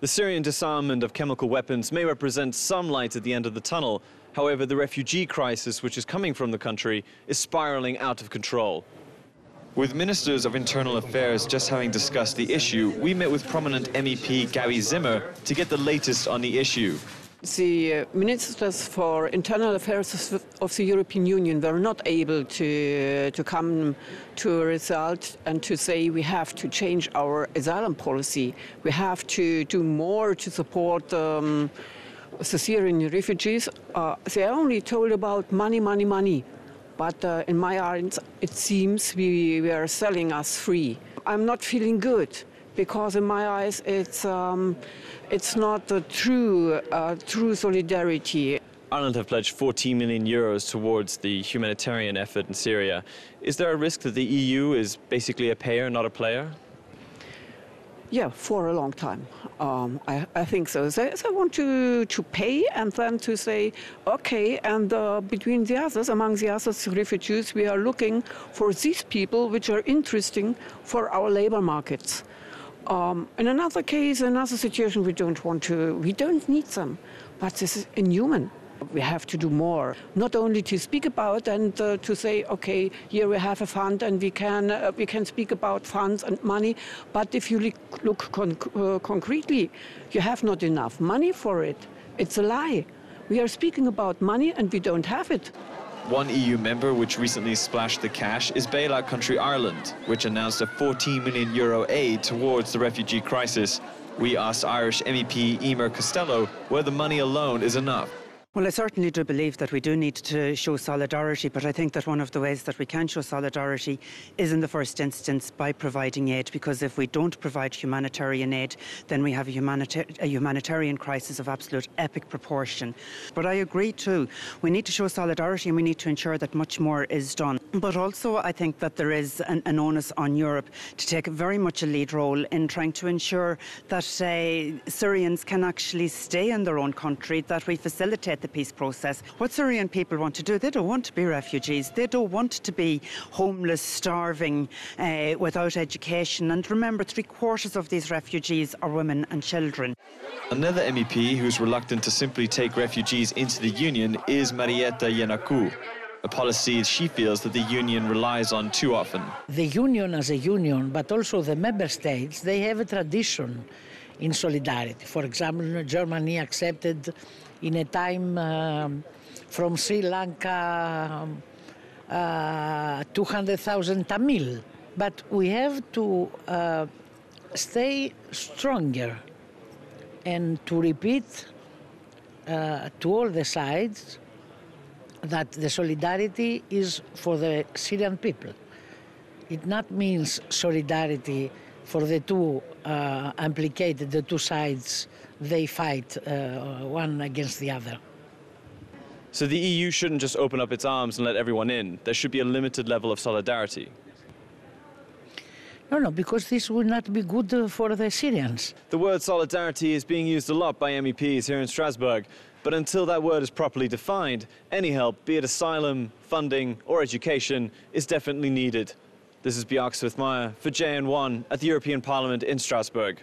The Syrian disarmament of chemical weapons may represent some light at the end of the tunnel. However, the refugee crisis which is coming from the country is spiraling out of control. With Ministers of Internal Affairs just having discussed the issue, we met with prominent MEP Gary Zimmer to get the latest on the issue. The ministers for internal affairs of the European Union were not able to come to a result and to say we have to change our asylum policy. We have to do more to support the Syrian refugees. They only told about money, money, money. But in my eyes, it seems we are selling us free. I'm not feeling good, because in my eyes it's not a true solidarity. Ireland have pledged 14 million euros towards the humanitarian effort in Syria. Is there a risk that the EU is basically a payer, not a player? Yeah, for a long time. I think so. They want to pay and then to say, okay, and between the others, among the others, refugees, we are looking for these people which are interesting for our labor markets. In another case, another situation, we don't need them, but this is inhuman. We have to do more, not only to speak about and to say, okay, here we have a fund and we can speak about funds and money, but if you look concretely, you have not enough money for it. It's a lie. We are speaking about money and we don't have it. One EU member which recently splashed the cash is bailout country Ireland, which announced a 14 million euro aid towards the refugee crisis. We asked Irish MEP Emer Costello whether money alone is enough. Well, I certainly do believe that we do need to show solidarity, but I think that one of the ways that we can show solidarity is in the first instance by providing aid, because if we don't provide humanitarian aid, then we have a humanitarian crisis of absolute epic proportion. But I agree too, we need to show solidarity and we need to ensure that much more is done. But also I think that there is an onus on Europe to take very much a lead role in trying to ensure that Syrians can actually stay in their own country, that we facilitate the peace process. What Syrian people want to do, they don't want to be refugees. They don't want to be homeless, starving, without education. And remember, 3/4 of these refugees are women and children. Another MEP who's reluctant to simply take refugees into the Union is Marietta Giannakou, a policy she feels that the Union relies on too often. The Union as a union, but also the member states, they have a tradition in solidarity. For example, Germany accepted in a time from Sri Lanka 200,000 Tamil. But we have to stay stronger and to repeat to all the sides that the solidarity is for the Syrian people. It not means solidarity for the two implicated, the two sides, they fight one against the other. So the EU shouldn't just open up its arms and let everyone in. There should be a limited level of solidarity. No, because this will not be good for the Syrians. The word solidarity is being used a lot by MEPs here in Strasbourg. But until that word is properly defined, any help, be it asylum, funding or education, is definitely needed. This is Björk Smith-Meyer for JN1 at the European Parliament in Strasbourg.